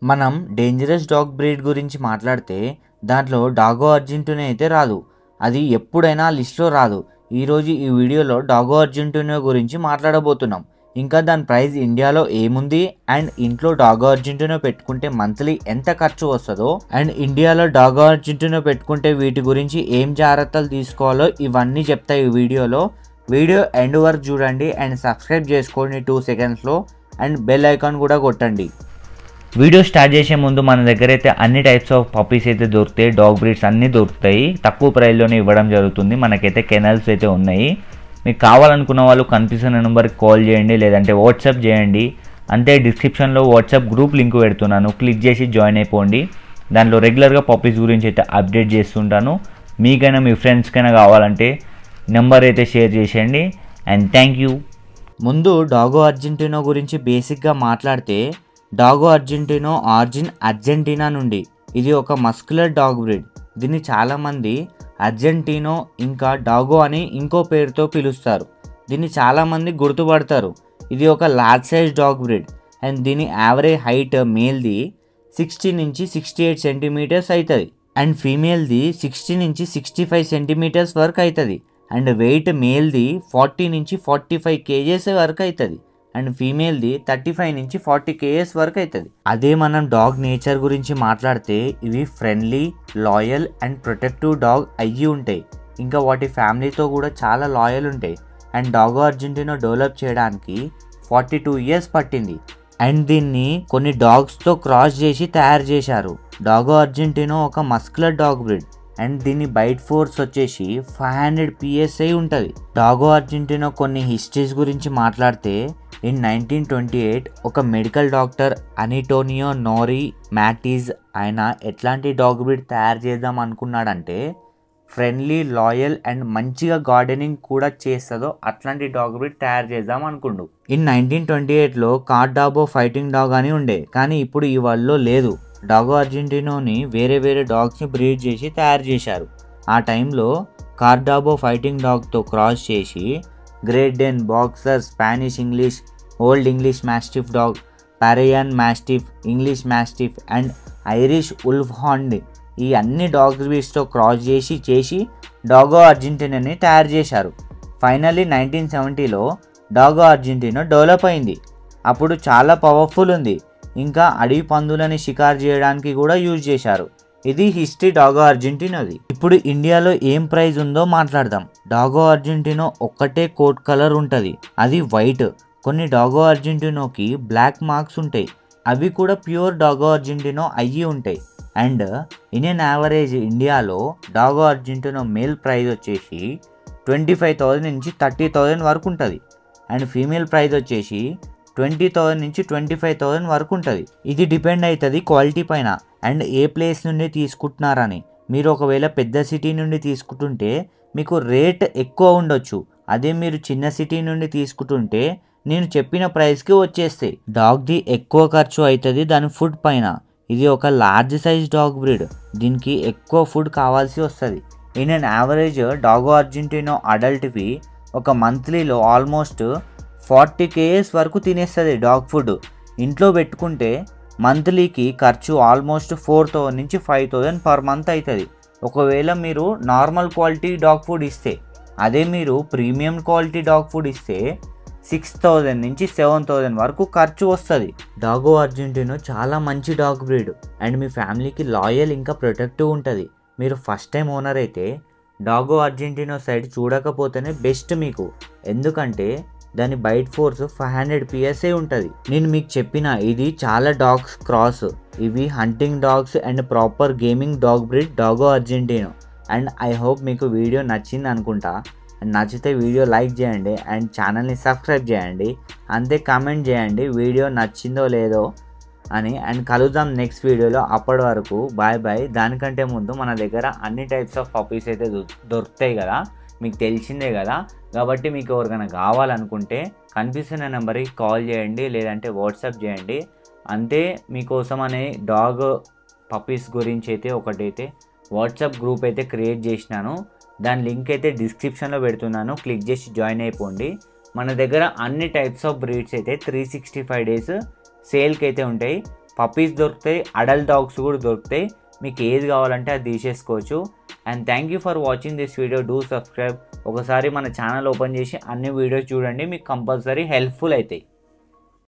మనం dangerous dog breed గురించి మాట్లాడితే దాంట్లో డాగో అర్జెంటీనా అయితే రాదు. అది ఎప్పుడైనా లిస్ట్లో రాదు. ఈరోజు ఈ వీడియోలో డాగో అర్జెంటీనా గురించి మాట్లాడబోతున్నాం. ఇంకా దాని ప్రైస్ ఇండియాలో ఏముంది, అండ్ ఇంట్లో డాగో అర్జెంటీనా పెట్టుకుంటే మంత్లీ ఎంత ఖర్చు వస్తుందో, అండ్ ఇండియాలో డాగో అర్జెంటీనా పెట్టుకుంటే వీటి గురించి ఏం జాగ్రత్తలు తీసుకోవాలో ఇవన్నీ చెప్తాయి ఈ వీడియోలో. వీడియో ఎండ్ వరకు చూడండి అండ్ సబ్స్క్రైబ్ చేసుకోండి 2 సెకండ్స్లో, అండ్ బెల్ ఐకాన్ కూడా కొట్టండి. వీడియో స్టార్ట్ చేసే ముందు మన దగ్గర అయితే అన్ని టైప్స్ ఆఫ్ పప్పీస్ అయితే దొరుకుతాయి. డాగ్ బ్రీడ్స్ అన్నీ దొరుకుతాయి, తక్కువ ప్రైస్లోనే ఇవ్వడం జరుగుతుంది. మనకైతే కెనల్స్ అయితే ఉన్నాయి. మీకు కావాలనుకున్న వాళ్ళు కనిపిస్తున్న నెంబర్కి కాల్ చేయండి, లేదంటే వాట్సాప్ చేయండి. అంతే, డిస్క్రిప్షన్లో వాట్సాప్ గ్రూప్ లింక్ పెడుతున్నాను, క్లిక్ చేసి జాయిన్ అయిపోండి. దాంట్లో రెగ్యులర్గా పప్పీస్ గురించి అయితే అప్డేట్ చేస్తుంటాను. మీకైనా మీ ఫ్రెండ్స్కైనా కావాలంటే నెంబర్ అయితే షేర్ చేసేయండి. And thank you. ముందు డాగో అర్జెంటీనా గురించి బేసిక్గా మాట్లాడితే, డాగో అర్జెంటీనా ఆరిజిన్ అర్జెంటీనా నుండి. ఇది ఒక మస్కులర్ డాగ్ బ్రీడ్. దీన్ని చాలామంది అర్జెంటీనో ఇంకా డాగో అని ఇంకో పేరుతో పిలుస్తారు. దీన్ని చాలామంది గుర్తుపడతారు. ఇది ఒక large size dog breed and దీని యావరేజ్ హైట్ మేల్ది 60 నుంచి 68 సెంటీమీటర్స్ అవుతుంది, అండ్ ఫీమేల్ది 60 నుంచి 65 సెంటీమీటర్స్ వరకు అవుతుంది. అండ్ వెయిట్ మేల్ది 40 నుంచి 45 కేజెస్ వరకు అవుతుంది, అండ్ ఫీమేల్ది 35 నుంచి 40 కేజెస్ వరకు అవుతుంది. అదే మనం డాగ్ నేచర్ గురించి మాట్లాడితే, ఇవి friendly, loyal and protective dog అయ్యి ఉంటాయి. ఇంకా వాటి ఫ్యామిలీతో కూడా చాలా లాయల్ ఉంటాయి. అండ్ డాగో అర్జెంటీనా డెవలప్ చేయడానికి 42 ఇయర్స్ పట్టింది. అండ్ దీన్ని కొన్ని డాగ్స్తో క్రాస్ చేసి తయారు చేశారు. డాగో అర్జెంటీనా ఒక మస్కులర్ డాగ్ బ్రీడ్ అండ్ దీని బైట్ ఫోర్స్ వచ్చేసి 500 PSI ఉంటుంది. డాగో అర్జెంటీనా కొన్ని హిస్టరీస్ గురించి మాట్లాడితే, ఇన్ 1928 ఒక మెడికల్ డాక్టర్ అనిటోనియో నోరి మ్యాటిజ్ ఆయన ఎట్లాంటి డాగ్ బ్రీడ్ తయారు చేద్దాం అనుకున్నాడంటే, ఫ్రెండ్లీ, లాయల్ అండ్ మంచిగా గార్డెనింగ్ కూడా చేస్తుందో అట్లాంటి డాగ్ బ్రీడ్ తయారు చేద్దాం అనుకుండు. ఇన్ 1928లో కార్డాబో ఫైటింగ్ డాగ్ అని ఉండే, కానీ ఇప్పుడు ఈ వరల్డ్లో లేదు. డాగో అర్జెంటీనాని వేరే వేరే డాగ్స్ని బ్రీడ్ చేసి తయారు చేశారు. ఆ టైంలో కార్డాబో ఫైటింగ్ డాగ్తో క్రాస్ చేసి great Dane, boxer, Spanish English, old English mastiff dog, Pyrenean mastiff, English mastiff and Irish wolf hound, ఈ అన్ని డాగ్ బ్రీడ్స్తో క్రాస్ చేసి డాగో అర్జెంటీనాని తయారు చేశారు. ఫైనల్లీ 1970లో డాగో అర్జెంటీనా డెవలప్ అయింది. అప్పుడు చాలా పవర్ఫుల్ ఉంది. ఇంకా అడవి పందులని షికారు చేయడానికి కూడా యూజ్ చేశారు. ఇది హిస్టరీ డాగో అర్జెంటీనాది. ఇప్పుడు ఇండియాలో ఏం ప్రైస్ ఉందో మాట్లాడదాం. డాగో అర్జెంటీనా ఒక్కటే కోట్ కలర్ ఉంటుంది, అది వైట్. కొన్ని డాగో అర్జెంటీనాకి బ్లాక్ మార్క్స్ ఉంటాయి, అవి కూడా ప్యూర్ డాగో అర్జెంటీనా అయ్యి ఉంటాయి. అండ్ ఇండియన్ యావరేజ్ ఇండియాలో డాగో అర్జెంటీనా మేల్ ప్రైస్ వచ్చేసి 25,000 నుంచి 30,000 వరకు ఉంటుంది, అండ్ ఫీమేల్ ప్రైస్ వచ్చేసి 20,000 నుంచి 25,000 వరకు ఉంటుంది. ఇది డిపెండ్ అవుతుంది క్వాలిటీ పైన అండ్ ఏ ప్లేస్ నుండి తీసుకుంటున్నారని. మీరు ఒకవేళ పెద్ద సిటీ నుండి తీసుకుంటుంటే మీకు రేట్ ఎక్కువ ఉండొచ్చు. అదే మీరు చిన్న సిటీ నుండి తీసుకుంటుంటే నేను చెప్పిన ప్రైస్కి వచ్చేస్తాయి. డాగ్ది ఎక్కువ ఖర్చు అవుతుంది దాని ఫుడ్ పైన. ఇది ఒక లార్జ్ సైజ్ డాగ్ బ్రీడ్, దీనికి ఎక్కువ ఫుడ్ కావాల్సి వస్తుంది. ఇన్ అన్ యావరేజ్ డాగో అర్జెంటీనా అడల్ట్వి ఒక మంత్లీలో ఆల్మోస్ట్ 40 kgs వరకు తినేస్తుంది డాగ్ ఫుడ్. ఇంట్లో పెట్టుకుంటే మంత్లీకి ఖర్చు ఆల్మోస్ట్ 4,000 నుంచి 5,000 పర్ మంత్ అవుతుంది ఒకవేళ మీరు నార్మల్ క్వాలిటీ డాగ్ ఫుడ్ ఇస్తే. అదే మీరు ప్రీమియం క్వాలిటీ డాగ్ ఫుడ్ ఇస్తే 6,000 నుంచి 7,000 వరకు ఖర్చు వస్తుంది. డాగో అర్జెంటీనా చాలా మంచి డాగ్ బ్రీడ్ అండ్ మీ ఫ్యామిలీకి లాయల్ ఇంకా ప్రొటెక్టివ్ ఉంటుంది. మీరు ఫస్ట్ టైం ఓనర్ అయితే డాగో అర్జెంటీనా సైడ్ చూడకపోతేనే బెస్ట్ మీకు, ఎందుకంటే దాని బైట్ ఫోర్స్ 500 PSI ఉంటుంది. నేను మీకు చెప్పిన ఇది చాలా డాగ్స్ క్రాస్, ఇవి hunting dogs and proper gaming dog breed Dogo Argentina. And I hope మీకు వీడియో నచ్చింది అనుకుంటా. అండ్ నచ్చితే వీడియో లైక్ చేయండి అండ్ ఛానల్ని సబ్స్క్రైబ్ చేయండి. అంతే, కామెంట్ చేయండి వీడియో నచ్చిందో లేదో అని. అండ్ కలుద్దాం నెక్స్ట్ వీడియోలో. అప్పటి వరకు బాయ్ బాయ్. దానికంటే ముందు మన దగ్గర అన్ని టైప్స్ ఆఫ్ పప్పీస్ అయితే దొరుకుతాయి కదా, మీకు తెలిసిందే కదా. కాబట్టి మీకు ఎవరికైనా కావాలనుకుంటే కనిపిస్తున్న నెంబర్కి కాల్ చేయండి, లేదంటే వాట్సాప్ చేయండి. అంతే, మీకోసం అనే డాగ్ పప్పీస్ గురించి అయితే ఒకటైతే వాట్సాప్ గ్రూప్ అయితే క్రియేట్ చేసినాను. దాని లింక్ అయితే డిస్క్రిప్షన్లో పెడుతున్నాను, క్లిక్ చేసి జాయిన్ అయిపోండి. మన దగ్గర అన్ని టైప్స్ ఆఫ్ బ్రీడ్స్ అయితే 365 days సేల్కి అయితే ఉంటాయి. పప్పీస్ దొరుకుతాయి, అడల్ట్ డాగ్స్ కూడా దొరుకుతాయి. మీకు ఏది కావాలంటే అది తీసేసుకోవచ్చు. And thank you for watching this video. Do subscribe. ఒకసారి మన ఛానల్ ఓపెన్ చేసి అన్ని వీడియోస్ చూడండి, మీకు కంపల్సరీ హెల్ప్ఫుల్ అవుతాయి.